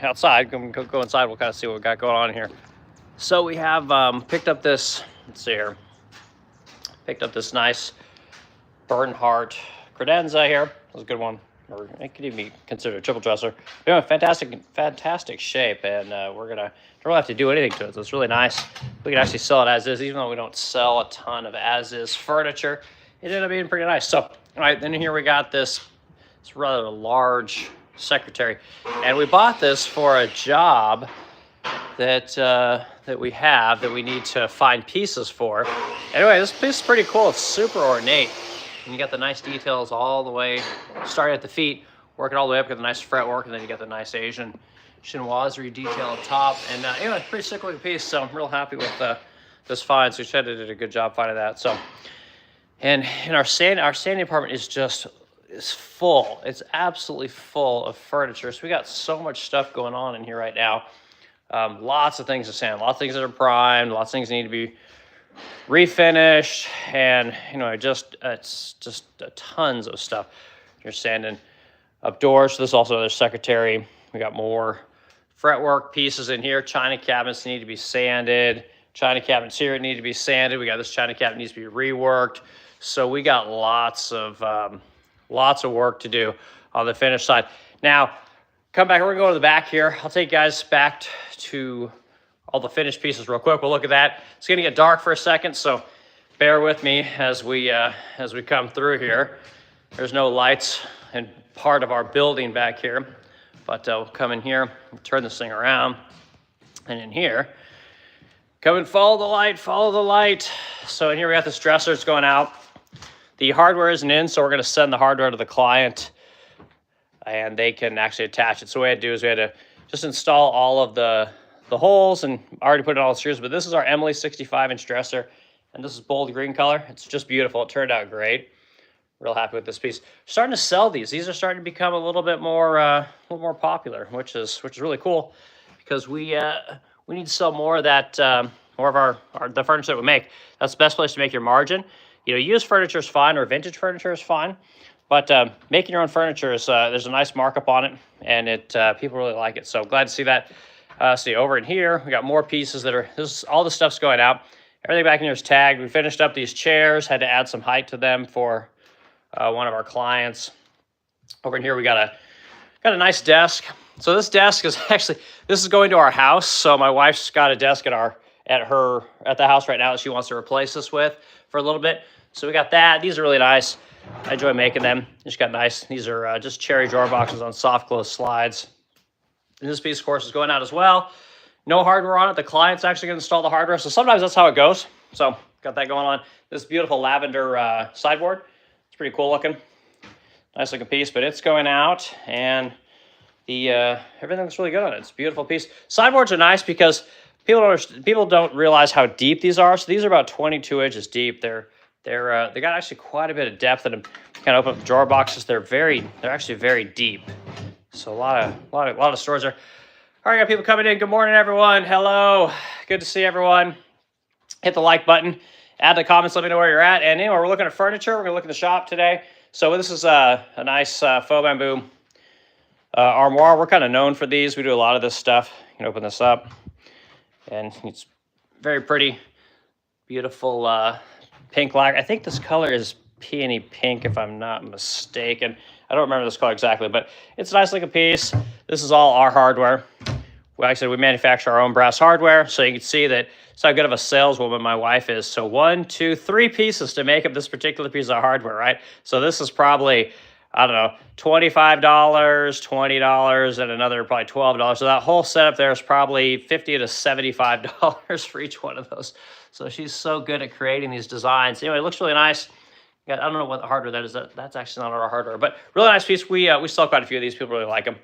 outside. Go inside. We'll kind of see what we got going on here. So we have picked up this. Let's see here. Picked up this nice Bernhardt credenza here. That was a good one. Or it could even be considered a triple dresser. They're in fantastic shape, and we're gonna don't really have to do anything to it. So it's really nice. We can actually sell it as is, even though we don't sell a ton of as is furniture. It ended up being pretty nice. So, all right, then here we got this rather large secretary, and we bought this for a job that that we need to find pieces for. Anyway, this piece is pretty cool. It's super ornate. And you got the nice details all the way, starting at the feet, working all the way up, got the nice fretwork, and then you got the nice Asian chinoiserie detail up top. And anyway, pretty sick looking piece, so I'm real happy with this find. So Shed did a good job finding that. So, and in our sanding department is full. It's absolutely full of furniture. So we got so much stuff going on in here right now. Lots of things to sand, lots of things that are primed, lots of things that need to be refinished, and it's just tons of stuff. You're sanding up doors. So this is also another secretary. We got more fretwork pieces in here. China cabinets need to be sanded. China cabinets here need to be sanded. We got this China cabinet needs to be reworked. So we got lots of work to do on the finished side. Now, come back. We're gonna go to the back here. I'll take you guys back to all the finished pieces real quick. We'll look at that. It's gonna get dark for a second, so bear with me as we come through here. There's no lights in part of our building back here, but we'll come in here, turn this thing around, and in here, come and follow the light. So in here we got this dresser that's going out. The hardware isn't in, so we're gonna send the hardware to the client, and they can actually attach it. So what we had to do is we had to just install all of the holes, and already put in all the screws. But this is our Emily 65-inch dresser, and this is bold green color. It's just beautiful. It turned out great. Real happy with this piece. Starting to sell these. These are starting to become a little bit more popular, which is really cool, because we need to sell more of that, more of the furniture that we make. That's the best place to make your margin. Used furniture is fine, or vintage furniture is fine, but making your own furniture is there's a nice markup on it, and people really like it. So glad to see that. See, over in here, we got more pieces all the stuff's going out. Everything back in here is tagged. We finished up these chairs, had to add some height to them for one of our clients. Over in here, we got a nice desk. So this desk is this is going to our house. So my wife's got a desk at the house right now that she wants to replace this with for a little bit. So we got that. These are really nice. I enjoy making them. Just got nice. These are just cherry drawer boxes on soft close slides. And this piece, of course, is going out as well. No hardware on it. The client's actually going to install the hardware. So sometimes that's how it goes. So got that going on. This beautiful lavender sideboard. It's pretty cool looking. Nice looking piece, but it's going out, and everything looks really good on it. It's a beautiful piece. Sideboards are nice because people don't realize how deep these are. So these are about 22 inches deep. They got actually quite a bit of depth in them. Kind of open up the drawer boxes. They're actually very deep. So a lot of stores there. All right, got people coming in. Good morning, everyone. Hello. Good to see everyone. Hit the like button. Add the comments. Let me know where you're at. And anyway, we're looking at furniture. We're gonna look at the shop today. So this is a nice faux bamboo armoire. We're kind of known for these. We do a lot of this stuff. You can open this up, and it's very pretty, beautiful pink lacquer. I think this color is peony pink, if I'm not mistaken. I don't remember this color exactly, but it's a nice looking piece. This is all our hardware. Like I said, we manufacture our own brass hardware, so you can see that it's how good of a saleswoman my wife is. So 1, 2, 3 pieces to make up this particular piece of hardware, right? So this is probably, I don't know, $25, $20, and another probably $12. So that whole setup there is probably $50 to $75 for each one of those. So she's so good at creating these designs. Anyway, it looks really nice. I don't know what the hardware that is. That's actually not our hardware, but really nice piece. We sell quite a few of these. People really like them,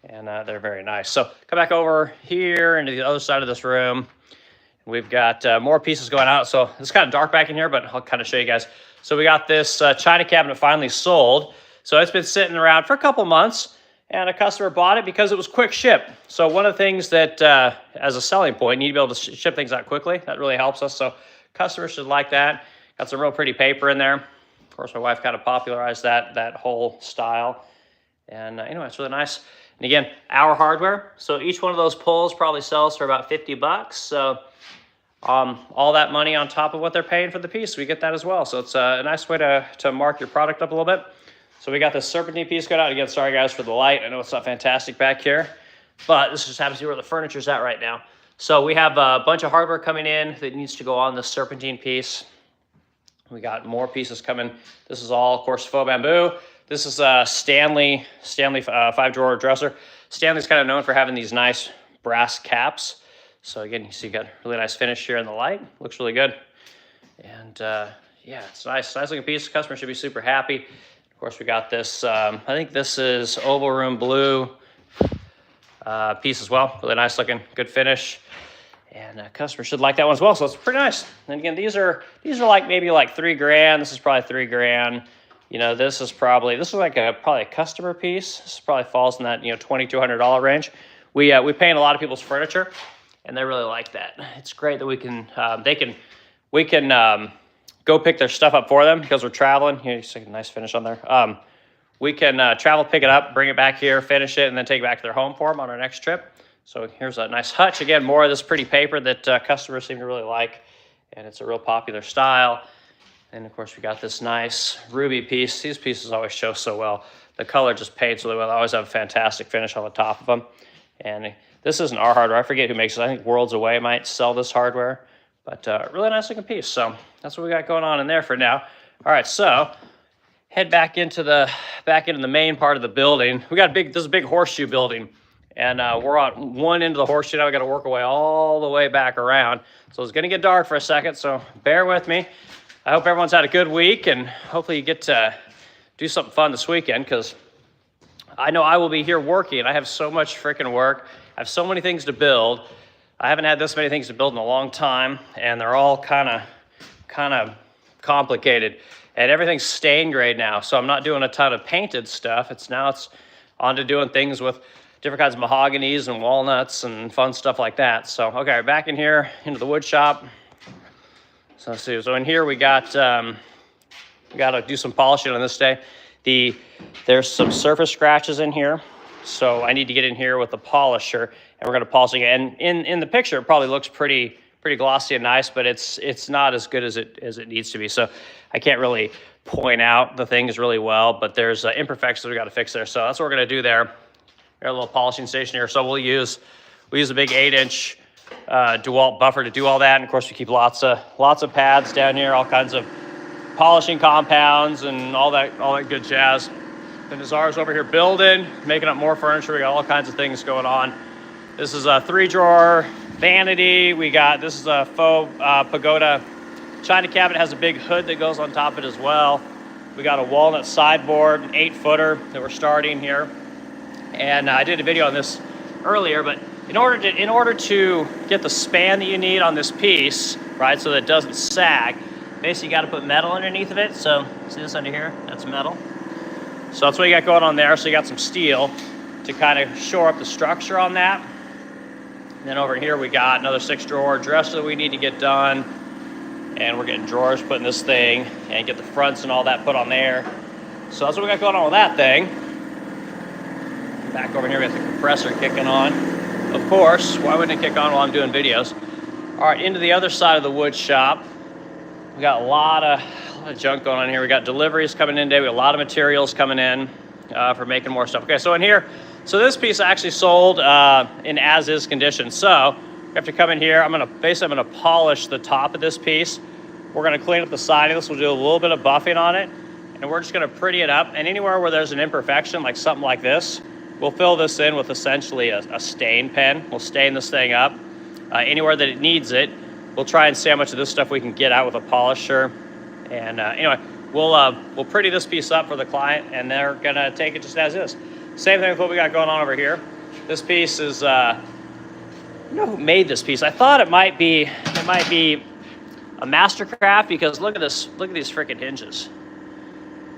and they're very nice. So come back over here into the other side of this room. We've got more pieces going out. So it's kind of dark back in here, but I'll kind of show you guys. So we got this China cabinet finally sold. So it's been sitting around for a couple months, and a customer bought it because it was quick ship. So one of the things that, as a selling point, you need to be able to ship things out quickly. That really helps us. So customers should like that. Got some real pretty paper in there. Of course, my wife kind of popularized that whole style. And anyway, it's really nice. And again, our hardware. So each one of those pulls probably sells for about 50 bucks. So all that money on top of what they're paying for the piece, we get that as well. So it's a nice way to mark your product up a little bit. So we got this serpentine piece cut out. Again, sorry guys for the light. I know it's not fantastic back here, but this just happens to be where the furniture's at right now. So we have a bunch of hardware coming in that needs to go on the serpentine piece. We got more pieces coming. This is all, of course, faux bamboo. This is a Stanley 5-drawer dresser. Stanley's kind of known for having these nice brass caps. So again, you see, you got a really nice finish here in the light. Looks really good. And yeah, it's nice looking piece. The customer should be super happy. Of course, we got this, I think this is oval room blue piece as well. Really nice looking, good finish. And customer should like that one as well. So it's pretty nice. And again, these are like maybe like $3 grand. This is probably $3 grand. You know, this is probably a customer piece. This probably falls in that, you know, $20 to $200 range. We paint a lot of people's furniture, and they really like that. It's great that we can go pick their stuff up for them because we're traveling. Here, you see a nice finish on there. We can travel, pick it up, bring it back here, finish it, and then take it back to their home for them on our next trip. So here's a nice hutch. Again, more of this pretty paper that customers seem to really like, and it's a real popular style. And of course, we got this nice ruby piece. These pieces always show so well. The color just paints really well. I always have a fantastic finish on the top of them. And this isn't our hardware. I forget who makes it. I think Worlds Away might sell this hardware. But really nice looking piece. So that's what we got going on in there for now. All right, so head back into the main part of the building. We got this is a big horseshoe building. And we're on one end of the horseshoe now. We got to work our way all the way back around. So it's going to get dark for a second, so bear with me. I hope everyone's had a good week, and hopefully you get to do something fun this weekend, because I know I will be here working. I have so much freaking work. I have so many things to build. I haven't had this many things to build in a long time, and they're all kind of complicated. And everything's stain grade now, so I'm not doing a ton of painted stuff. It's on to doing things with different kinds of mahoganies and walnuts and fun stuff like that. So, okay, back in here into the wood shop. So let's see. So in here we got to do some polishing on this day. There's some surface scratches in here, so I need to get in here with the polisher, and we're going to polish it. And in the picture, it probably looks pretty glossy and nice, but it's not as good as it needs to be. So I can't really point out the things really well, but there's imperfections we got to fix there. So that's what we're going to do there. We got a little polishing station here. So we use a big 8-inch DeWalt buffer to do all that. And of course, we keep lots of pads down here, all kinds of polishing compounds and all that good jazz. And Nazar's over here building, making up more furniture. We got all kinds of things going on. This is a 3-drawer vanity. This is a faux pagoda china cabinet. Has a big hood that goes on top of it as well. We got a walnut sideboard, an 8-footer that we're starting here. And I did a video on this earlier, but in order to get the span that you need on this piece, right, so that it doesn't sag, basically you got to put metal underneath of it. So see this under here? That's metal. So that's what you got going on there. So you got some steel to kind of shore up the structure on that. And then over here we got another 6-drawer dresser that we need to get done. And we're getting drawers put in this thing and get the fronts and all that put on there. So that's what we got going on with that thing. Back over here, we got the compressor kicking on. Of course, why wouldn't it kick on while I'm doing videos? All right, into the other side of the wood shop. We got a lot of junk going on here. We got deliveries coming in today. We got a lot of materials coming in for making more stuff. Okay, so in here, this piece actually sold in as-is condition. So we have to come in here. I'm gonna polish the top of this piece. We're gonna clean up the side of this. We'll do a little bit of buffing on it, and we're just gonna pretty it up. And anywhere where there's an imperfection, like something like this, we'll fill this in with essentially a stain pen. We'll stain this thing up. Anywhere that it needs it, we'll try and see how much of this stuff we can get out with a polisher. And anyway, we'll pretty this piece up for the client, and they're gonna take it just as is. Same thing with what we got going on over here. This piece is, you know who made this piece? I thought it might be a Mastercraft, because look at this, look at these freaking hinges.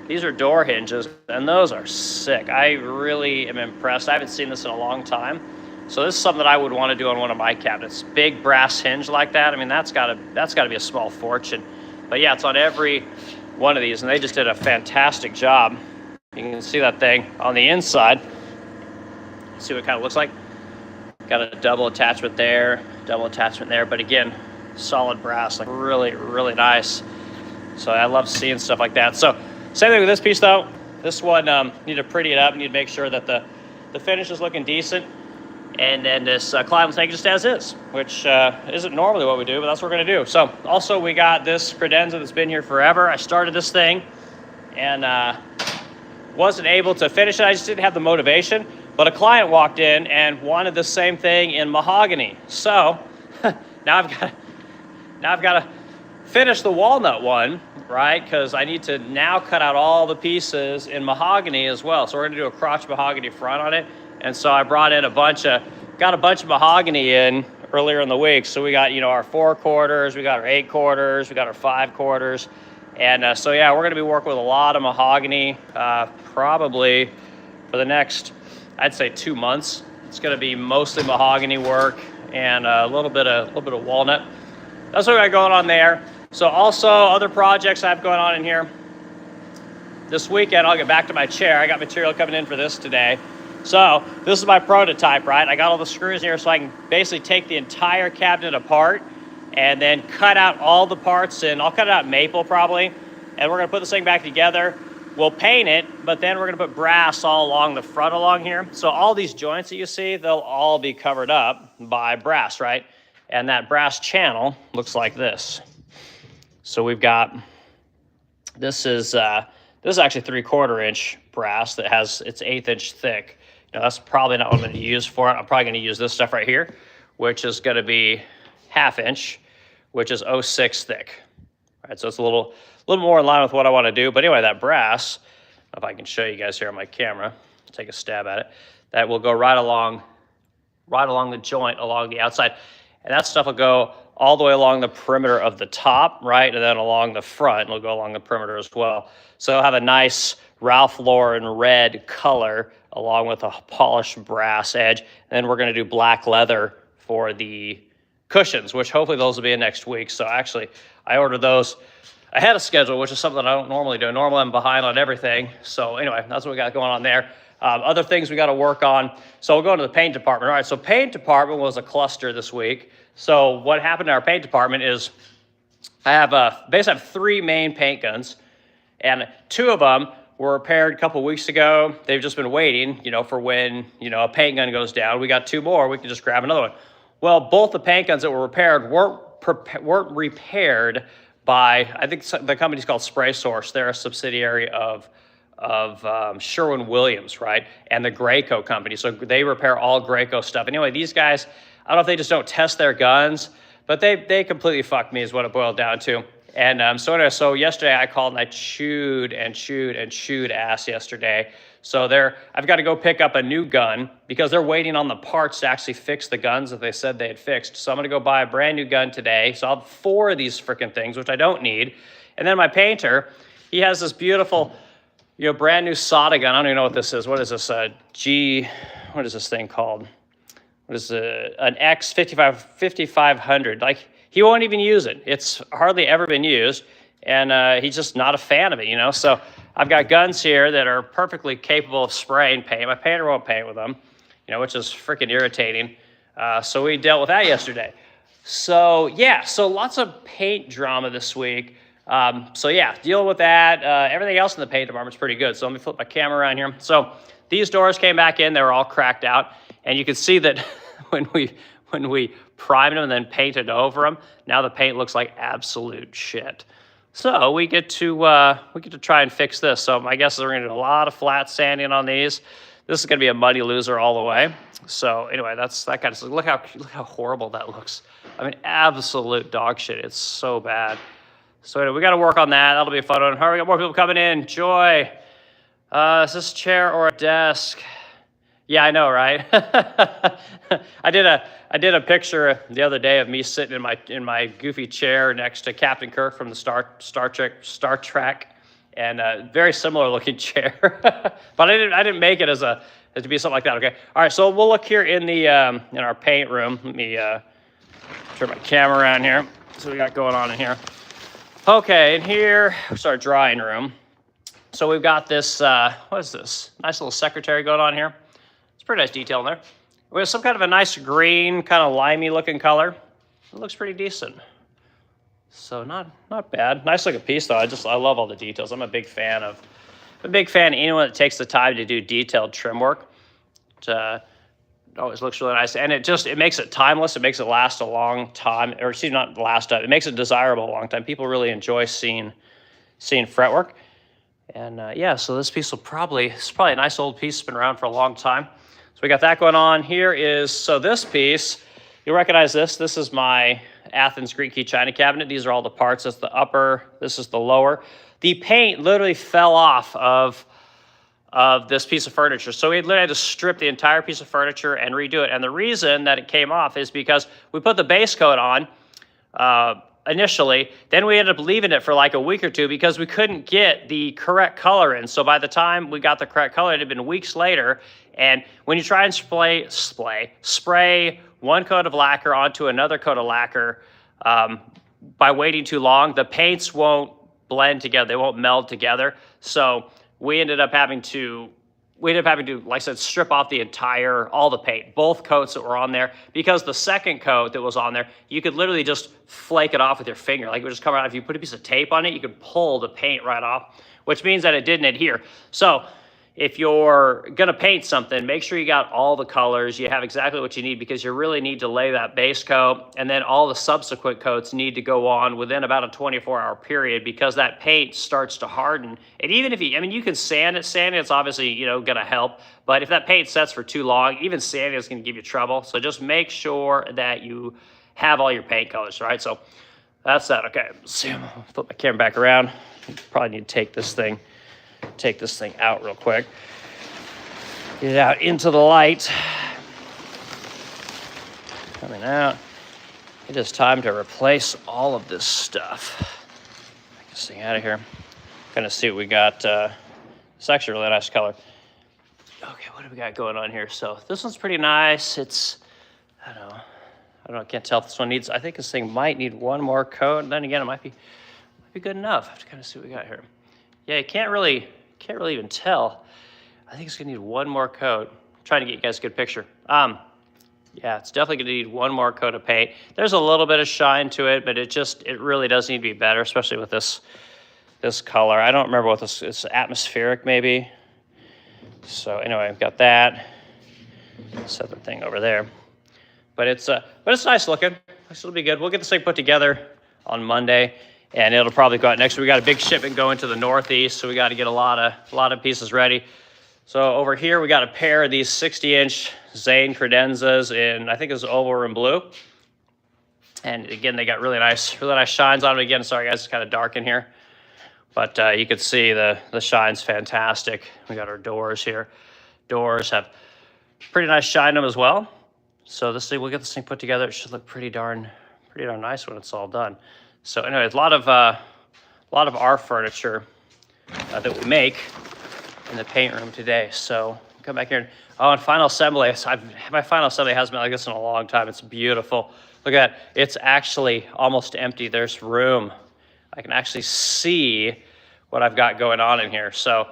These are door hinges, and those are sick. I really am impressed. I haven't seen this in a long time. So this is something that I would want to do on one of my cabinets. Big brass hinge like that. I mean, that's gotta be a small fortune. But yeah, it's on every one of these, and they just did a fantastic job. You can see that thing on the inside. See what it kind of looks like. Got a double attachment there, but again, solid brass, like really, really nice. So I love seeing stuff like that. So same thing with this piece though. This one, need to pretty it up, need to make sure that the finish is looking decent. And then this climb will take just as is, which isn't normally what we do, but that's what we're gonna do. So also we got this credenza that's been here forever. I started this thing and wasn't able to finish it. I just didn't have the motivation. But a client walked in and wanted the same thing in mahogany. So now I've got to finish the walnut one, right? Because I need to now cut out all the pieces in mahogany as well. So we're going to do a crotch mahogany front on it. And so I brought in got a bunch of mahogany in earlier in the week. So we got, our 4/4, we got our 8/4, we got our 5/4. And so yeah, we're going to be working with a lot of mahogany, probably for the next, I'd say 2 months. It's going to be mostly mahogany work and a little bit of walnut. That's what we got going on there. So also other projects I have going on in here. This weekend, I'll get back to my chair. I got material coming in for this today. So this is my prototype, right? I got all the screws in here so I can basically take the entire cabinet apart and then cut out all the parts, and I'll cut it out maple probably. And we're going to put this thing back together. We'll paint it, but then we're going to put brass all along the front along here. So all these joints that you see, they'll all be covered up by brass, right? And that brass channel looks like this. So we've got, this is actually 3/4 inch brass that has, it's 1/8 inch thick. That's probably not what I'm going to use for it. I'm probably going to use this stuff right here, which is going to be 1/2 inch, which is 0.6 thick. All right, so it's a little more in line with what I want to do. But anyway, that brass, if I can show you guys here on my camera, take a stab at it, that will go right along the joint along the outside. And that stuff will go all the way along the perimeter of the top, right? And then along the front, it'll go along the perimeter as well. So it'll have a nice Ralph Lauren red color along with a polished brass edge. And then we're going to do black leather for the cushions, which hopefully those will be in next week. So actually, I ordered those ahead of schedule, which is something I don't normally do. Normally I'm behind on everything. So anyway, that's what we got going on there. Other things we got to work on. So we'll go into the paint department. All right, so paint department was a cluster this week. So what happened in our paint department is I basically have 3 main paint guns, and 2 of them were repaired a couple weeks ago. They've just been waiting, for when, a paint gun goes down. We got 2 more, we can just grab another one. Well, both the paint guns that were repaired weren't repaired by, I think the company's called Spray Source. They're a subsidiary of Sherwin-Williams, right? And the Graco company. So they repair all Graco stuff. Anyway, these guys, I don't know if they just don't test their guns, but they completely fucked me is what it boiled down to. And so yesterday I called and I chewed ass yesterday. So I've got to go pick up a new gun because they're waiting on the parts to actually fix the guns that they said they had fixed. So I'm going to go buy a brand new gun today. So I'll have 4 of these freaking things, which I don't need. And then my painter, he has this beautiful, brand new Sada gun. I don't even know what this is. What is this? What is this thing called? What is it? An X5500. Like, he won't even use it. It's hardly ever been used. And he's just not a fan of it, So I've got guns here that are perfectly capable of spraying paint. My painter won't paint with them, which is freaking irritating. So we dealt with that yesterday. So yeah, so lots of paint drama this week. So yeah, dealing with that. Everything else in the paint department's pretty good. So let me flip my camera around here. So these doors came back in. They were all cracked out. And you can see that when we primed them and then painted over them, now the paint looks like absolute shit. So we get to try and fix this. So my guess is we're gonna do a lot of flat sanding on these. This is gonna be a muddy loser all the way. So anyway, that's that kind of stuff. Look how horrible that looks. I mean, absolute dog shit. It's so bad. So anyway, we got to work on that. That'll be a fun one. All right, we got more people coming in. Joy, is this a chair or a desk? Yeah, I know, right? I did a picture the other day of me sitting in my goofy chair next to Captain Kirk from the Star Trek, and a very similar looking chair. But I didn't make it as to be something like that. Okay. All right. So we'll look here in our paint room. Let me turn my camera around here. So we got going on in here. Okay, in here, it's our drying room. So we've got this, what is this? Nice little secretary going on here. It's pretty nice detail in there. We have some kind of a nice green, kind of limey looking color. It looks pretty decent. So not bad. Nice looking piece though. I love all the details. I'm a big fan of anyone that takes the time to do detailed trim work. It always looks really nice, and it makes it timeless. It makes it last a long time, or excuse me, not last time. It makes it desirable a long time. People really enjoy seeing fretwork. And yeah, so this piece it's probably a nice old piece. It's been around for a long time. So we got that going on. Here is, so this piece, you'll recognize this. This is my Athens Greek key china cabinet. These are all the parts. That's the upper, this is the lower. The paint literally fell off of this piece of furniture. So we literally had to strip the entire piece of furniture and redo it. And the reason that it came off is because we put the base coat on initially, then we ended up leaving it for like a week or two because we couldn't get the correct color in. So by the time we got the correct color, it had been weeks later. And when you try and spray one coat of lacquer onto another coat of lacquer, by waiting too long, the paints won't blend together. They won't meld together. So we ended up having to, like I said, strip off all the paint, both coats that were on there, because the second coat that was on there, you could literally just flake it off with your finger. Like it would just come out. If you put a piece of tape on it, you could pull the paint right off, which means that it didn't adhere. So if you're gonna paint something, make sure you got all the colors, you have exactly what you need, because you really need to lay that base coat, and then all the subsequent coats need to go on within about a 24-hour period, because that paint starts to harden. And even if you can sand it's obviously, gonna help, but if that paint sets for too long, even sanding is gonna give you trouble. So just make sure that you have all your paint colors, right? So that's that. Okay, let's see, I'm gonna flip my camera back around. Probably need to take this thing out real quick. Get it out into the light. Coming out. It is time to replace all of this stuff. Get this thing out of here. Kind of see what we got. It's actually a really nice color. Okay, what do we got going on here? So this one's pretty nice. It's, I don't know, I can't tell if this one needs, I think this thing might need one more coat. And then again, it might be good enough. I have to kind of see what we got here. Yeah, you can't really even tell. I think it's gonna need one more coat. I'm trying to get you guys a good picture. Yeah, it's definitely gonna need one more coat of paint. There's a little bit of shine to it, but it really does need to be better, especially with this color. I don't remember what this is, atmospheric maybe. So anyway, I've got that. Set the thing over there. But it's nice looking. It'll be good. We'll get this thing put together on Monday, and it'll probably go out next week. We got a big shipment going to the Northeast, so we got to get a lot of pieces ready. So over here, we got a pair of these 60-inch Zane credenzas in, I think it's oval and blue. And again, they got really nice shines on them. Again, sorry guys, it's kind of dark in here, but you can see the shine's fantastic. We got our doors here. Doors have pretty nice shine on them as well. So this thing, we'll get this thing put together. It should look pretty darn nice when it's all done. So anyway, a lot of our furniture that we make in the paint room today. So come back here. And final assembly. My final assembly hasn't been like this in a long time. It's beautiful. Look at that. It's actually almost empty. There's room. I can actually see what I've got going on in here. So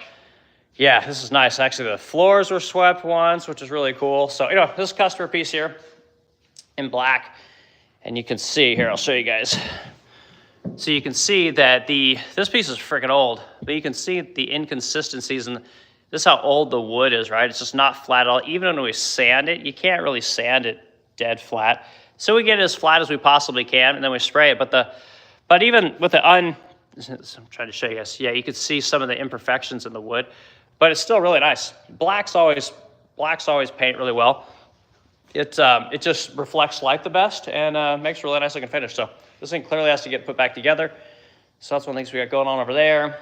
yeah, this is nice. Actually, the floors were swept once, which is really cool. So, this customer piece here in black, and you can see here, I'll show you guys. So you can see that this piece is freaking old, but you can see the inconsistencies, and this is how old the wood is, right? It's just not flat at all. Even when we sand it, you can't really sand it dead flat. So we get it as flat as we possibly can, and then we spray it. But even with I'm trying to show you guys. Yeah, you can see some of the imperfections in the wood, but it's still really nice. Blacks always paint really well. It just reflects light the best and makes a really nice looking finish. So this thing clearly has to get put back together. So that's one of the things we got going on over there.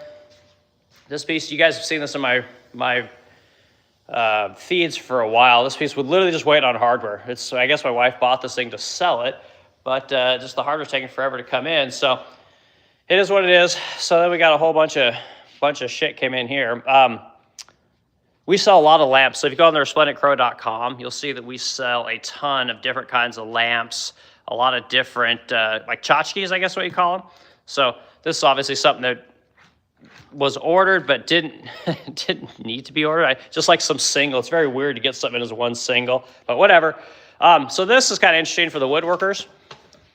This piece, you guys have seen this in my feeds for a while. This piece would literally just wait on hardware. I guess my wife bought this thing to sell it, but just the hardware's taking forever to come in. So it is what it is. So then we got a whole bunch of shit came in here. We sell a lot of lamps. So if you go on the resplendentcrow.com, you'll see that we sell a ton of different kinds of lamps, a lot of different, like tchotchkes, I guess what you call them. So this is obviously something that was ordered but didn't didn't need to be ordered. Just like some single. It's very weird to get something as one single, but whatever. So this is kind of interesting for the woodworkers,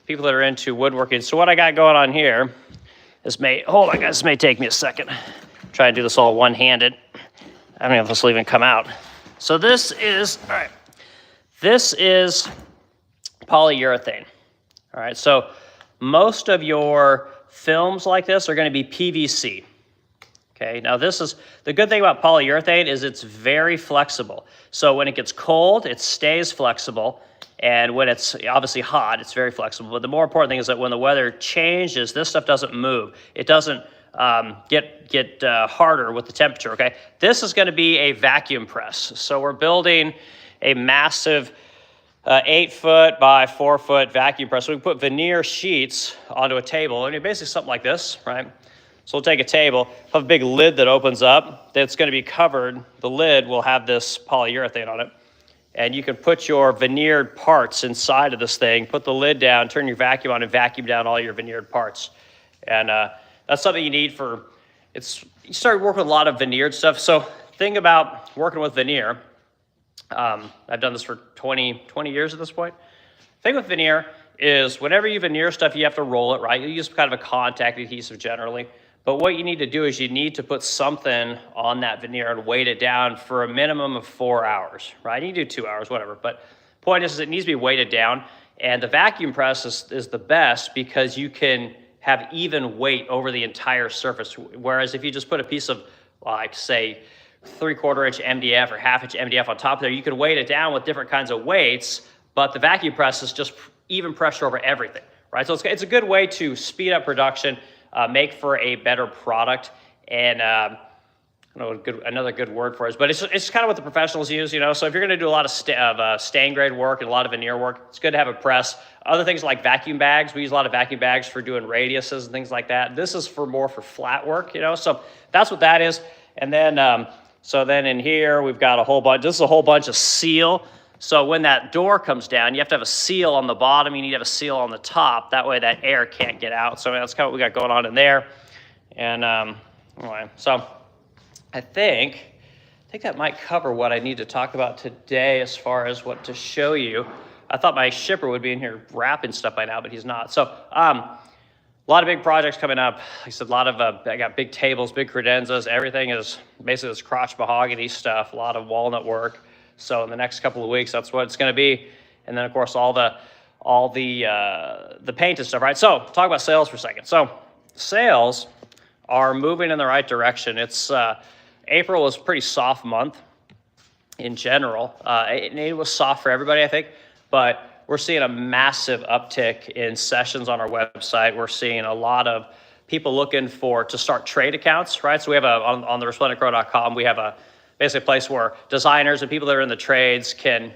people that are into woodworking. So what I got going on here, hold on guys, this may take me a second. Try and do this all one-handed. I don't know if this will even come out. So this is, all right, this is polyurethane. All right, so most of your films like this are going to be PVC. Okay, now this is, the good thing about polyurethane is it's very flexible. So when it gets cold, it stays flexible. And when it's obviously hot, it's very flexible. But the more important thing is that when the weather changes, this stuff doesn't move. It doesn't get harder with the temperature, okay? This is gonna be a vacuum press. So we're building a massive 8-foot by 4-foot vacuum press. So we can put veneer sheets onto a table, and basically something like this, right? So we'll take a table, have a big lid that opens up, that's gonna be covered. The lid will have this polyurethane on it. And you can put your veneered parts inside of this thing, put the lid down, turn your vacuum on, and vacuum down all your veneered parts. And that's something you need for, you start working with a lot of veneered stuff. So thing about working with veneer, I've done this for 20 years at this point. Thing with veneer is whenever you veneer stuff, you have to roll it, right? You use kind of a contact adhesive generally. But what you need to do is you need to put something on that veneer and weight it down for a minimum of 4 hours, right? You can do 2 hours, whatever. But point is it needs to be weighted down. And the vacuum press is the best because you can have even weight over the entire surface. Whereas if you just put a piece of, like, say, 3/4 inch MDF or 1/2 inch MDF on top there, you can weight it down with different kinds of weights, but the vacuum press is just even pressure over everything, right? So it's a good way to speed up production, make for a better product, and I don't know what another good word for it is, but it's kind of what the professionals use, you know. So if you're going to do a lot of stain grade work and a lot of veneer work, it's good to have a press. Other things like vacuum bags, we use a lot of vacuum bags for doing radiuses and things like that. This is more for flat work, you know. So that's what that is. And then so then in here we've got a whole bunch. This is a whole bunch of seal. So when that door comes down, you have to have a seal on the bottom. You need to have a seal on the top. That way that air can't get out. So that's kind of what we got going on in there. And anyway, so I think that might cover what I need to talk about today as far as what to show you. I thought my shipper would be in here wrapping stuff by now, but he's not. So a lot of big projects coming up. Like I said, a lot of, I got big tables, big credenzas. Everything is basically this crotch mahogany stuff, a lot of walnut work. So in the next couple of weeks, that's what it's going to be. And then, of course, all the paint and stuff, right? So talk about sales for a second. So sales are moving in the right direction. It's April was a pretty soft month in general. It was soft for everybody, I think, but we're seeing a massive uptick in sessions on our website. We're seeing a lot of people looking to start trade accounts, right? So we have on the resplendentcrow.com, we have basically a place where designers and people that are in the trades can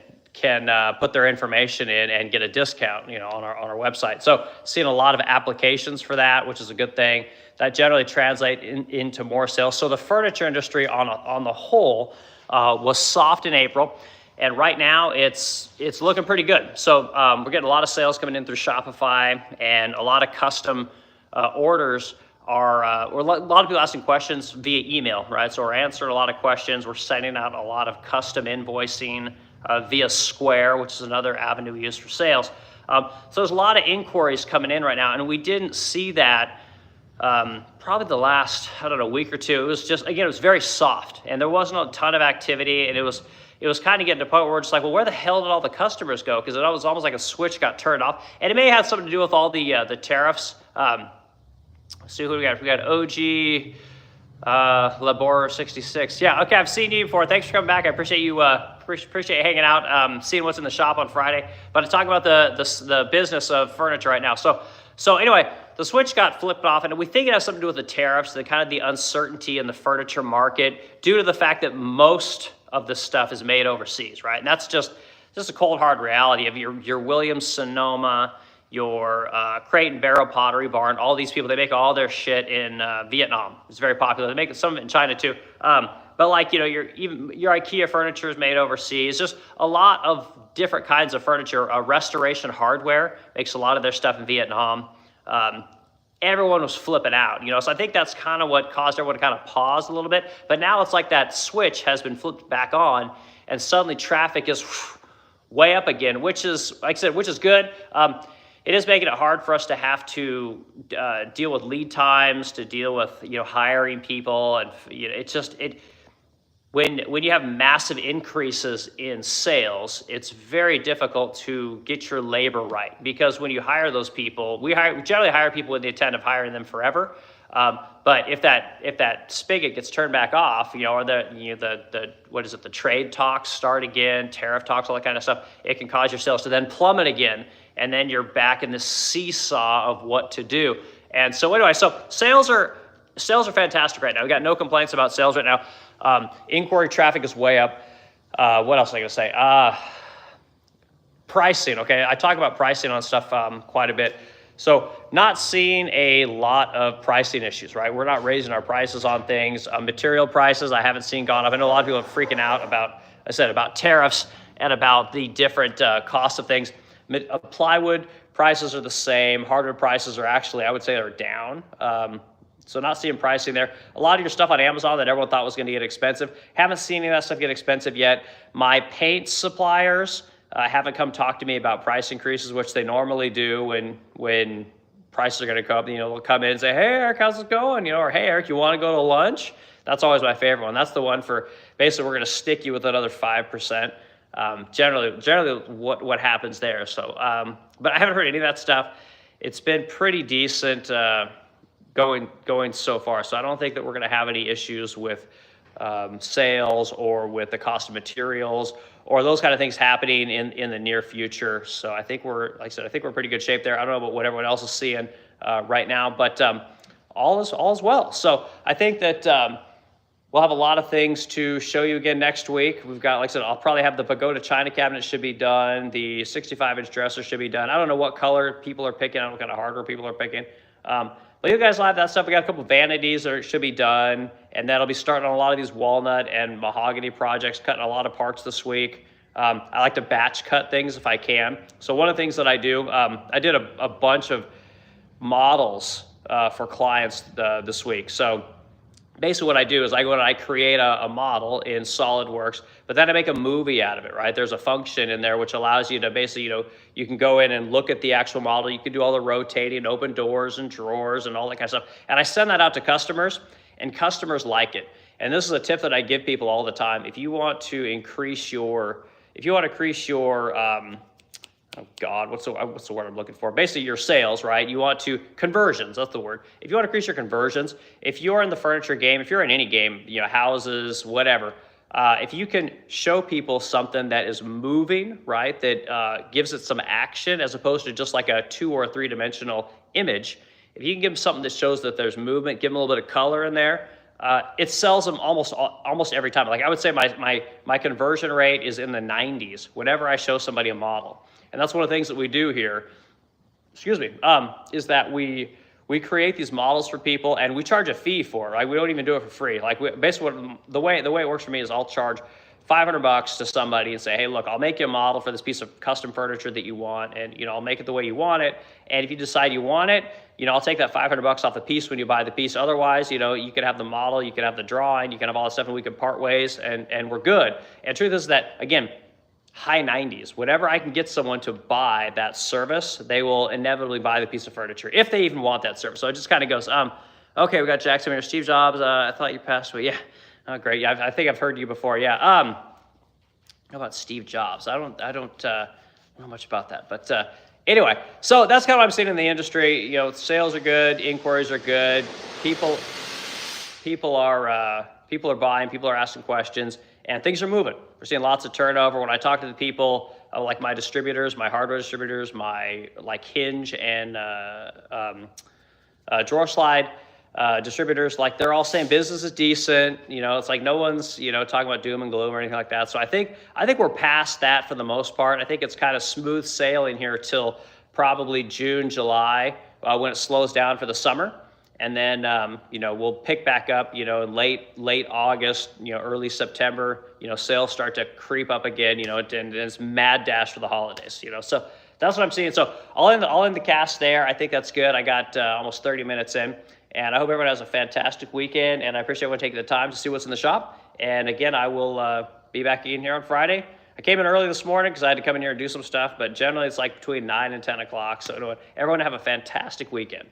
put their information in and get a discount, you know, on our website. So seeing a lot of applications for that, which is a good thing. That generally translate into more sales. So the furniture industry on the whole was soft in April, and right now it's looking pretty good. So we're getting a lot of sales coming in through Shopify, and a lot of custom orders are, a lot of people asking questions via email, right? So we're answering a lot of questions. We're sending out a lot of custom invoicing via Square, which is another avenue we use for sales. So there's a lot of inquiries coming in right now, and we didn't see that probably the last, I don't know, week or two. It was just, again, it was very soft, and there wasn't a ton of activity, and it was kind of getting to a point where we're just like, well, where the hell did all the customers go? Because it was almost like a switch got turned off, and it may have something to do with all the tariffs. Let's see who we got. We got OG Labor 66. Yeah, okay, I've seen you before. Thanks for coming back. I appreciate you appreciate hanging out, seeing what's in the shop on Friday. But to talk about the business of furniture right now. So anyway, the switch got flipped off, and we think it has something to do with the tariffs, the uncertainty in the furniture market, due to the fact that most of this stuff is made overseas, right? And that's just a cold hard reality of your Williams Sonoma, your Crate and Barrel Pottery Barn. All these people, they make all their shit in Vietnam. It's very popular. They make some of it in China too. But like, you know, your IKEA furniture is made overseas. Just a lot of different kinds of furniture. Restoration Hardware makes a lot of their stuff in Vietnam. everyone was flipping out, so I think that's kind of what caused everyone to kind of pause a little bit. But now it's like that switch has been flipped back on, and suddenly traffic is way up again, which is, like I said, which is good. It is making it hard for us to have to deal with lead times, to deal with hiring people, and it's just when you have massive increases in sales, it's very difficult to get your labor right, because when you hire those people, we generally hire people with the intent of hiring them forever. But if that spigot gets turned back off, or the trade talks start again, tariff talks, all that kind of stuff, it can cause your sales to then plummet again, and then you're back in this seesaw of what to do. And so anyway, so sales are fantastic right now. We got no complaints about sales right now. Inquiry traffic is way up. What else am I going to say? Pricing, okay? I talk about pricing on stuff quite a bit. So not seeing a lot of pricing issues, right? We're not raising our prices on things. Material prices I haven't seen gone up. I know a lot of people are freaking out about tariffs and about the different costs of things. Plywood prices are the same. Hardwood prices are actually, I would say, they're down. So not seeing pricing there. A lot of your stuff on Amazon that everyone thought was going to get expensive, haven't seen any of that stuff get expensive yet. My paint suppliers haven't come talk to me about price increases, which they normally do when prices are going to go up. They'll come in and say, "Hey, Eric, how's it going?" Or, "Hey, Eric, you want to go to lunch?" That's always my favorite one. That's the one for basically we're going to stick you with another 5%. Generally, what happens there. So, but I haven't heard any of that stuff. It's been pretty decent. Going so far. So I don't think that we're going to have any issues with sales or with the cost of materials or those kind of things happening in the near future. So I think we're pretty good shape there. I don't know about what everyone else is seeing right now, but all is well. So I think that we'll have a lot of things to show you again next week. We've got, like I said, I'll probably have the pagoda china cabinet should be done. The 65-inch dresser should be done. I don't know what color people are picking. I don't know what kind of hardware people are picking. But you guys will have that stuff. We got a couple of vanities that should be done, and that'll be starting on a lot of these walnut and mahogany projects, cutting a lot of parts this week. I like to batch cut things if I can. So one of the things that I do, I did a bunch of models for clients this week. So basically what I do is I go and I create a model in SolidWorks, but then I make a movie out of it, right? There's a function in there which allows you to basically, you can go in and look at the actual model. You can do all the rotating, open doors and drawers and all that kind of stuff. And I send that out to customers, and customers like it. And this is a tip that I give people all the time. If you want to increase your, oh God, what's the word I'm looking for? Basically your sales, right? You want to, conversions, that's the word. If you want to increase your conversions, if you're in the furniture game, if you're in any game, houses, whatever, if you can show people something that is moving, right, that gives it some action as opposed to just like a 2 or 3 dimensional image, if you can give them something that shows that there's movement, give them a little bit of color in there, it sells them almost every time. Like I would say my conversion rate is in the 90s whenever I show somebody a model. And that's one of the things that we do here, is that we create these models for people and we charge a fee for it, right? We don't even do it for free. Like basically the way it works for me is I'll charge $500 to somebody and say, "Hey, look, I'll make you a model for this piece of custom furniture that you want, and I'll make it the way you want it. And if you decide you want it, I'll take that $500 off the piece when you buy the piece. Otherwise, you can have the model, you can have the drawing, you can have all the stuff, and we can part ways, and we're good." And the truth is that, again, high 90s. Whenever I can get someone to buy that service, they will inevitably buy the piece of furniture if they even want that service. So it just kind of goes, okay, we got Jackson here. Steve Jobs, I thought you passed away. Yeah, oh, great. Yeah, I think I've heard you before. Yeah. How about Steve Jobs? I don't know much about that, but anyway. So that's kind of what I'm seeing in the industry. Sales are good, inquiries are good. People are buying, people are asking questions, and things are moving. We're seeing lots of turnover. When I talk to the people, like my distributors, my hardware distributors, my Hinge and Drawer Slide distributors, like they're all saying business is decent. It's like no one's talking about doom and gloom or anything like that. So I think we're past that for the most part. I think it's kind of smooth sailing here till probably June, July, when it slows down for the summer. And then, we'll pick back up, in late August, early September, sales start to creep up again, and it's mad dash for the holidays, So that's what I'm seeing. So I'll end the cast there. I think that's good. I got almost 30 minutes in, and I hope everyone has a fantastic weekend, and I appreciate everyone taking the time to see what's in the shop. And again, I will be back in here on Friday. I came in early this morning because I had to come in here and do some stuff, but generally it's like between 9 and 10 o'clock. So everyone have a fantastic weekend.